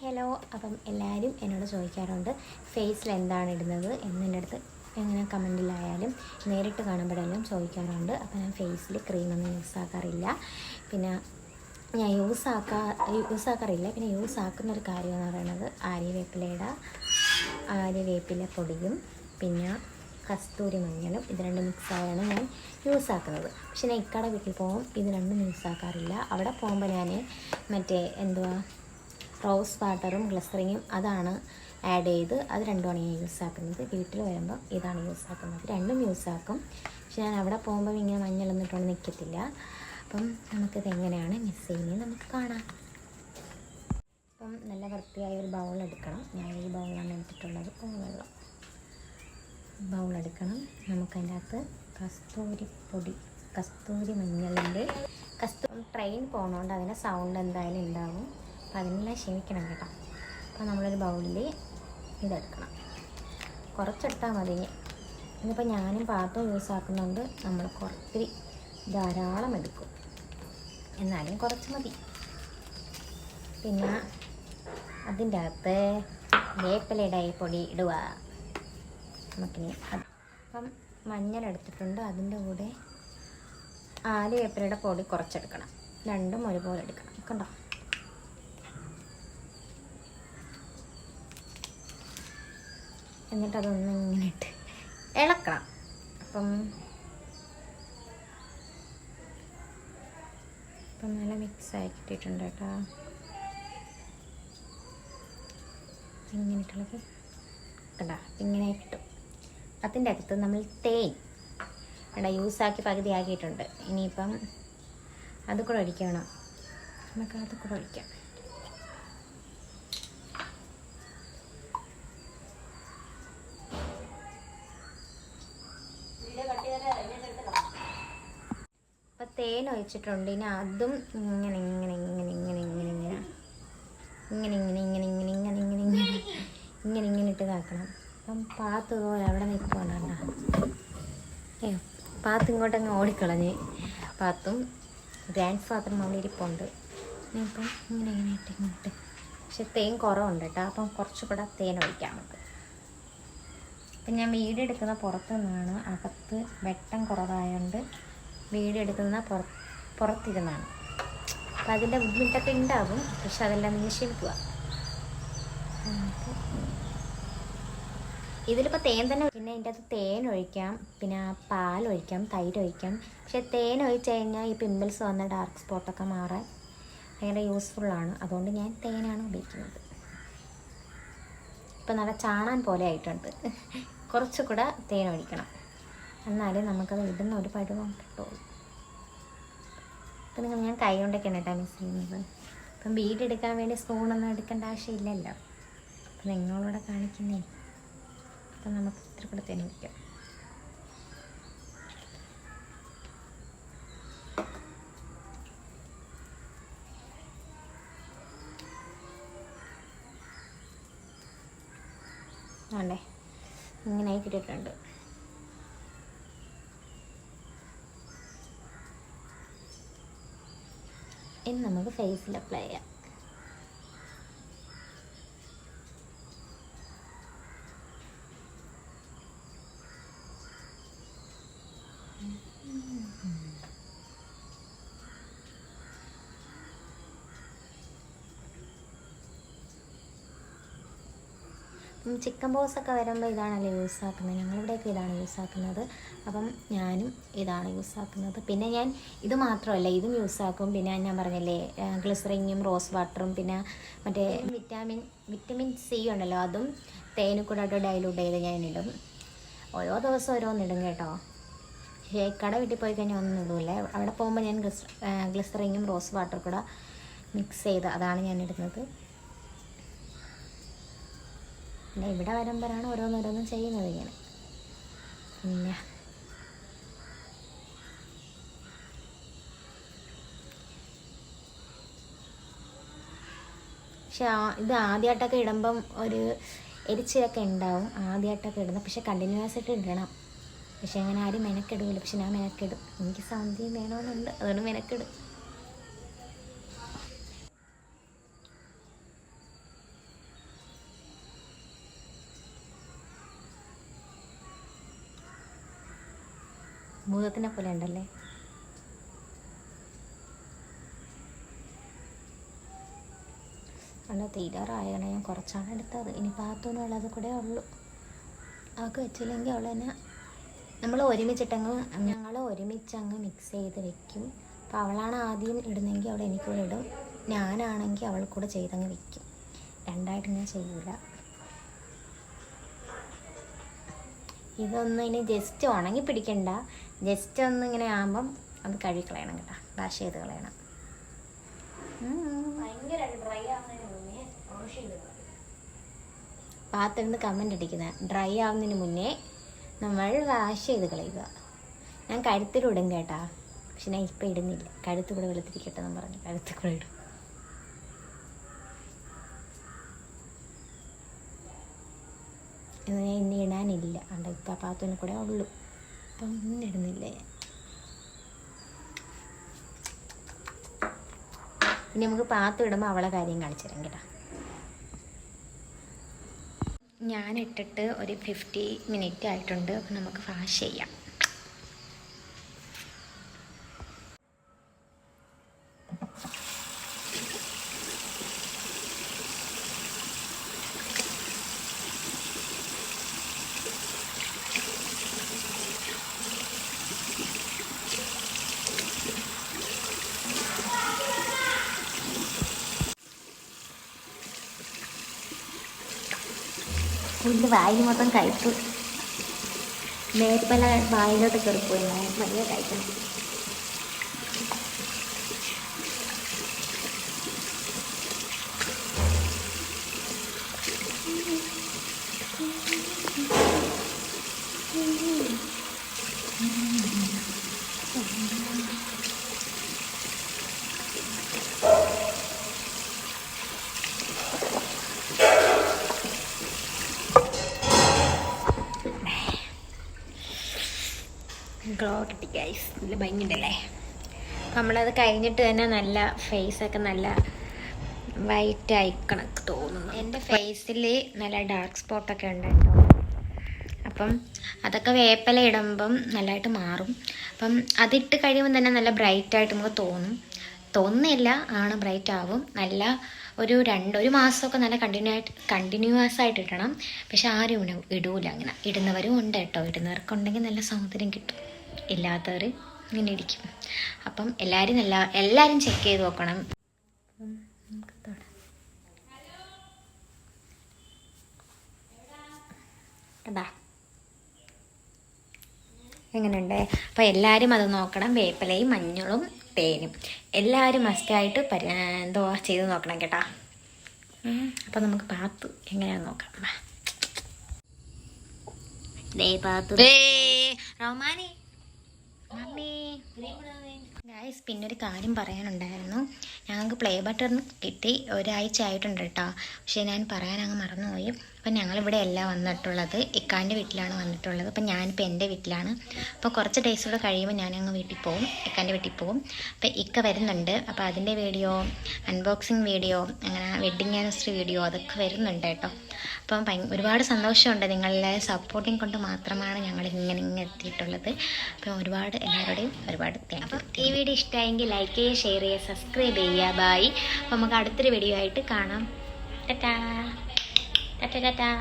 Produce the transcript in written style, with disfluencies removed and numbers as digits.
Hello. അപ്പം എല്ലാവരും എന്നോട് ചോദിക്കാറുണ്ട് ഫേസിൽ എന്താണ് ഇടുന്നത് എൻ്റെ അടുത്ത് എങ്ങനെ കമൻറ്റിലായാലും നേരിട്ട് കാണുമ്പോഴെല്ലാം ചോദിക്കാറുണ്ട്. അപ്പോൾ ഞാൻ ഫേസിൽ ക്രീമൊന്നും യൂസാക്കാറില്ല. പിന്നെ ഞാൻ യൂസാക്കാറില്ല. പിന്നെ യൂസാക്കുന്നൊരു കാര്യമെന്ന് പറയുന്നത് ആര്യവേപ്പില പൊടിയും പിന്നെ കസ്തൂരി മഞ്ഞളും ഇത് രണ്ടും മിക്സായാണ് ഞാൻ യൂസാക്കുന്നത്. പക്ഷെ ഞാൻ ഇക്കടെ വീട്ടിൽ പോകുമ്പോൾ ഇത് രണ്ടും യൂസാക്കാറില്ല. അവിടെ പോകുമ്പോൾ ഞാൻ റോസ് വാട്ടറും ഗ്ലിസറിനും അതാണ് ആഡ് ചെയ്ത് അത് രണ്ടുമാണ് ഞാൻ യൂസാക്കുന്നത്. വീട്ടിൽ വരുമ്പോൾ ഇതാണ് യൂസാക്കുന്നത്. രണ്ടും യൂസാക്കും. പക്ഷെ ഞാൻ അവിടെ പോകുമ്പോൾ ഇങ്ങനെ മഞ്ഞളൊന്നും ഇട്ടുകൊണ്ട് നിൽക്കത്തില്ല. അപ്പം നമുക്കിത് എങ്ങനെയാണ് മിക്സ് ചെയ്യുന്നത് നമുക്ക് കാണാം. അപ്പം നല്ല വൃത്തിയായ ഒരു ബൗളെടുക്കണം. ഞാൻ ഈ ബൗളാണ് എടുത്തിട്ടുള്ളത്. ബൗളെടുക്കണം. നമുക്കതിൻ്റെ അകത്ത് കസ്തൂരി മഞ്ഞളിൻ്റെ ട്രെയിൻ പോകുന്നതുകൊണ്ട് അതിൻ്റെ സൗണ്ട് എന്തായാലും ഉണ്ടാവും. അപ്പം അതിനെല്ലാം ക്ഷമിക്കണം കേട്ടോ. അപ്പോൾ നമ്മളൊരു ബൗളിൽ ഇതെടുക്കണം. കുറച്ചെടുത്താൽ മതി. ഇന്നിപ്പോൾ ഞാനും പാത്രവും യൂസാക്കുന്നുണ്ട്. നമ്മൾ കുറച്ച് ധാരാളം എടുക്കും, എന്നാലും കുറച്ച് മതി. പിന്നെ അതിൻ്റെ അകത്ത് വേപ്പിലയുടെ പൊടി ഇടുക നമുക്കിനി. അപ്പം മഞ്ഞളെടുത്തിട്ടുണ്ട്. അതിൻ്റെ കൂടെ ആര്യവേപ്പിലയുടെ പൊടി കുറച്ചെടുക്കണം. രണ്ടും ഒരുപോലെ എടുക്കണം. കണ്ടോ? എന്നിട്ട് അതൊന്നും ഇങ്ങനെ ഇട്ട് ഇളക്കണം. അപ്പം നല്ല മിക്സായി കിട്ടിയിട്ടുണ്ട് കേട്ടോ. ഇങ്ങനെ ഇട്ടുള്ളത് കണ്ടോ? ഇങ്ങനെ കിട്ടും. അതിൻ്റെ അകത്ത് നമ്മൾ തേൻ യൂസാക്കി പകുതി ആക്കിയിട്ടുണ്ട്. ഇനിയിപ്പം അത് കൂടെ ഒഴിക്കണം. നമുക്ക് അത് കൂടെ ഒഴിക്കാം. അപ്പം തേൻ ഒഴിച്ചിട്ടുണ്ട്. ഇനി അതും ഇങ്ങനെ ഇങ്ങനെ ഇങ്ങനെ ഇങ്ങനെ ഇങ്ങനെ ഇങ്ങനെ ഇങ്ങനെ ഇങ്ങനെ ഇങ്ങനെ ഇങ്ങനെ ഇങ്ങനെ ഇങ്ങനെ ഇങ്ങനെ ഇങ്ങനെ ഇങ്ങനെ ഇട്ട് ഇതാക്കണം. അപ്പം പാത്ത് പോലെ അവിടെ നിൽക്കുവാണ്. പാത്ത് ഇങ്ങോട്ടങ്ങ് ഓടിക്കളഞ്ഞ്. പാത്തും ഗ്രാൻഡ് ഫാദറും അവിടെ ഇരിപ്പുണ്ട്. ഇപ്പം ഇങ്ങനെ ഇങ്ങനെ ഇട്ട് ഇങ്ങോട്ട്. പക്ഷെ തേൻ കുറവുണ്ട് കേട്ടോ. അപ്പം കുറച്ചുകൂടെ തേൻ ഒഴിക്കാം നമുക്ക്. അപ്പം ഞാൻ വീഡിയോ എടുക്കുന്ന പുറത്തു നിന്നാണ്. അകത്ത് വെട്ടം കുറവായതുകൊണ്ട് വീഡിയോ എടുക്കുന്ന പുറത്തിരുന്നാണ്. അപ്പം അതിൻ്റെ ബുദ്ധിമുട്ടൊക്കെ ഉണ്ടാകും. പക്ഷെ അതെല്ലാം നിങ്ങൾ ക്ഷമിക്കുക. ഇതിലിപ്പോൾ തേൻ തന്നെ. പിന്നെ അതിൻ്റെ അകത്ത് തേൻ ഒഴിക്കാം, പിന്നെ പാലൊഴിക്കാം, തൈര് ഒഴിക്കാം. പക്ഷെ തേൻ ഒഴിച്ച് കഴിഞ്ഞാൽ ഈ പിമ്പിൾസ് വന്ന ഡാർക്ക് സ്പോട്ടൊക്കെ മാറാൻ ഭയങ്കര യൂസ്ഫുള്ളാണ്. അതുകൊണ്ട് ഞാൻ തേനാണ് ഉപയോഗിക്കുന്നത്. ഇപ്പം നല്ല ചാണാൻ പോലെ ആയിട്ടുണ്ട്. കുറച്ചുകൂടെ തേൻ ഒഴിക്കണം, എന്നാലേ നമുക്കത് ഇടുന്ന ഒരു പരുവം കിട്ടുള്ളൂ. അപ്പം ഞാൻ കൈ കൊണ്ടൊക്കെയാണ് കേട്ടോ മിക്സ് ചെയ്യുന്നത്. അപ്പം വീഡിയോ എടുക്കാൻ വേണ്ടി സ്പൂണൊന്നും എടുക്കേണ്ട ആവശ്യമില്ലല്ലോ. അപ്പം നിങ്ങളോട് കാണിക്കുന്നേ. അപ്പം നമുക്ക് ഇത്ര കൂടെ തേൻ ഒഴിക്കാം. ആണ്ടേ ഇങ്ങനെ കിട്ടിയിട്ടുണ്ട്. ഇനി നമുക്ക് ഫേസിൽ അപ്ലൈ ചെയ്യാം. ചിക്കൻ ബോക്സൊക്കെ വരുമ്പോൾ ഇതാണല്ലോ യൂസാക്കുന്നത്. ഞങ്ങളിവിടെയൊക്കെ ഇതാണ് യൂസാക്കുന്നത്. അപ്പം ഞാനും ഇതാണ് യൂസാക്കുന്നത്. പിന്നെ ഞാൻ ഇത് മാത്രമല്ല, ഇതും യൂസാക്കും. പിന്നെ ഞാൻ പറഞ്ഞില്ലേ ഗ്ലിസറിനും റോസ് വാട്ടറും പിന്നെ മറ്റേ വിറ്റമിൻ സി ഉണ്ടല്ലോ, അതും തേനും കൂടെ ഡൈലൂട്ട് ചെയ്ത് ഞാനിടും. ഓരോ ദിവസം ഓരോന്നിടും കേട്ടോ. പക്ഷേ കട വീട്ടിൽ പോയി കഴിഞ്ഞാൽ ഒന്നും ഇടൂല്ലേ. അവിടെ പോകുമ്പോൾ ഞാൻ ഗ്ലിസറിനും റോസ് വാട്ടർ കൂടെ മിക്സ് ചെയ്ത് അതാണ് ഞാൻ ഇടുന്നത്. പിന്നെ ഇവിടെ വരുമ്പോഴാണ് ഓരോന്നോരോന്നും ചെയ്യുന്നത് ഇങ്ങനെ. പിന്നെ പക്ഷെ ഇത് ആദ്യമായിട്ടൊക്കെ ഇടുമ്പം ഒരു എരിച്ചിലൊക്കെ ഉണ്ടാവും ആദ്യമായിട്ടൊക്കെ ഇടുന്നത്. പക്ഷെ കണ്ടിന്യൂസ് ആയിട്ട് ഇടണം. പക്ഷെ അങ്ങനെ ആരും മെനക്കെടുകില്ല. പക്ഷെ ഞാൻ മെനക്കെടും. എനിക്ക് സൗന്ദര്യം വേണമെന്നുണ്ട്, അതുകൊണ്ട് മെനക്കെടും. ഭൂതത്തിനെ പോലെ ഉണ്ടല്ലേ. അല്ല തീരാറായാണ്. ഞാൻ കുറച്ചാണ് എടുത്തത്. ഇനി പാത്തൊന്നുള്ളത് കൂടെ ഉള്ളൂ. അവൾക്ക് വെച്ചില്ലെങ്കിൽ അവൾ തന്നെ ഞങ്ങൾ ഒരുമിച്ചങ്ങ് മിക്സ് ചെയ്ത് വെക്കും. അപ്പോൾ അവളാണ് ആദ്യം ഇടുന്നെങ്കിൽ അവൾ എനിക്കൂടെ ഇടും, ഞാനാണെങ്കിൽ അവൾ കൂടെ ചെയ്തങ്ങ് വെക്കും. രണ്ടായിട്ട് ഞാൻ ചെയ്യൂല. ഇതൊന്നും ഇനി ജസ്റ്റ് ഉണങ്ങി പിടിക്കണ്ട, ജസ്റ്റ് ഒന്ന് ഇങ്ങനെ ആകുമ്പം അത് കഴുകി കളയണം കേട്ടോ, വാഷ് ചെയ്ത് കളയണം. ഭയങ്കര ഡ്രൈ ആവുന്നതിന് മുന്നേ വാഷ് ചെയ്ത് കളയണം. പാത്രത്തിന് കമൻ്റ് അടിക്കുന്നത് ഡ്രൈ ആവുന്നതിന് മുന്നേ നമ്മൾ വാഷ് ചെയ്ത് കളയുക. ഞാൻ കഴുത്തിലിടും കേട്ടാ, പക്ഷെ ഞാൻ ഇപ്പം ഇടുന്നില്ല. കഴുത്ത് കൂടെ വെളുത്തിരിക്കട്ടെ എന്ന് പറഞ്ഞു കഴുത്തിൽ കൂടെ ഇടും. ഇത് ഞാൻ ഇന്ന് ഇടാനില്ല, അവിടെ ഇപ്പം പാത്രത്തിന് കൂടെ ഉള്ളൂ. അപ്പം ഇന്ന് ഇടുന്നില്ല ഞാൻ. ഇനി നമുക്ക് പാത്രം ഇടുമ്പോൾ അവളെ കാര്യം കാണിച്ചു തരാം കേട്ടോ. ഞാൻ ഇട്ടിട്ട് ഒരു 50 മിനിറ്റ് ആയിട്ടുണ്ട്. അപ്പം നമുക്ക് വാഷ് ചെയ്യാം. പുല്ല് വായിൽ മൊത്തം കഴിപ്പ്, വേപ്പല വായിലോട്ട് കയറിപ്പോയി. വലിയ കഴിക്കണം. ഗ്ലോ കിട്ടി ഗൈസ്, നല്ല ഭംഗിയുണ്ടല്ലേ. നമ്മളത് കഴിഞ്ഞിട്ട് തന്നെ നല്ല ഫേസൊക്കെ നല്ല വൈറ്റ് ആയിക്കണക്ക് തോന്നുന്നു. എൻ്റെ ഫേസിൽ നല്ല ഡാർക്ക് സ്പോട്ടൊക്കെ ഉണ്ട് കേട്ടോ. അപ്പം അതൊക്കെ വേപ്പില ഇടുമ്പം നല്ലതായിട്ട് മാറും. അപ്പം അതിട്ട് കഴിയുമ്പം തന്നെ നല്ല ബ്രൈറ്റായിട്ട് നമുക്ക് തോന്നുന്നില്ല, ആണ് ബ്രൈറ്റ് ആവും. നല്ല ഒരു മാസമൊക്കെ നല്ല കണ്ടിന്യൂസ് ആയിട്ട് ഇടണം. പക്ഷെ ആരും ഇടൂല. അങ്ങനെ ഇടുന്നവരും ഉണ്ട് കേട്ടോ. ഇടുന്നവർക്കുണ്ടെങ്കിൽ നല്ല സൗന്ദര്യം കിട്ടും, ഇല്ലാത്തവർ ഇങ്ങനെ ഇരിക്കും. അപ്പം എല്ലാവരും ചെക്ക് ചെയ്ത് നോക്കണം. കേട്ടാ എങ്ങനെയുണ്ട്? അപ്പം എല്ലാവരും അത് നോക്കണം. വേപ്പിലയും മഞ്ഞളും തേനും എല്ലാവരും മസ്റ്റായിട്ട് ചെയ്ത് നോക്കണം കേട്ടാ. അപ്പം നമുക്ക് പാത്തു എങ്ങനെയാണെന്ന് നോക്കാം. റോമാനെ ഗൈസ്, പിന്നെ ഒരു കാര്യം പറയാനുണ്ടായിരുന്നു. ഞങ്ങൾക്ക് പ്ലേ ബട്ടൺ കിട്ടി, ഒരാഴ്ച ആയിട്ടുണ്ട് കേട്ടോ. പക്ഷേ ഞാൻ പറയാനങ്ങ് മറന്നുപോയി. അപ്പം ഞങ്ങളിവിടെ അല്ല വന്നിട്ടുള്ളത്, ഇക്കാൻ്റെ വീട്ടിലാണ് വന്നിട്ടുള്ളത്. അപ്പം ഞാനിപ്പോൾ എൻ്റെ വീട്ടിലാണ്. അപ്പോൾ കുറച്ച് ഡേയ്സ് കൂടെ കഴിയുമ്പോൾ ഞാനങ്ങ് വീട്ടിൽ പോകും, ഇക്കാൻ്റെ വീട്ടിൽ പോകും. അപ്പോൾ ഇക്ക വരുന്നുണ്ട്. അപ്പോൾ അതിൻ്റെ വീഡിയോ, അൺബോക്സിങ് വീഡിയോ, അങ്ങനെ വെഡ്ഡിങ് ആനിവേഴ്സറി വീഡിയോ അതൊക്കെ വരുന്നുണ്ട് കേട്ടോ. അപ്പം ഒരുപാട് സന്തോഷമുണ്ട്. നിങ്ങളുടെ സപ്പോർട്ടിങ് കൊണ്ട് മാത്രമാണ് ഞങ്ങൾ ഇങ്ങനെ എത്തിയിട്ടുള്ളത്. അപ്പം എല്ലാവരുടെയും ഒരുപാട് താങ്ക് യു. ഈ വീഡിയോ ഇഷ്ടമായെങ്കിൽ ലൈക്ക് ചെയ്യുക, ഷെയർ ചെയ്യുക, സബ്സ്ക്രൈബ് ചെയ്യുക. ബൈ. അപ്പം നമുക്ക് അടുത്തൊരു വീഡിയോ ആയിട്ട് കാണാം. ടാറ്റാ ടാറ്റാ ടാറ്റാ.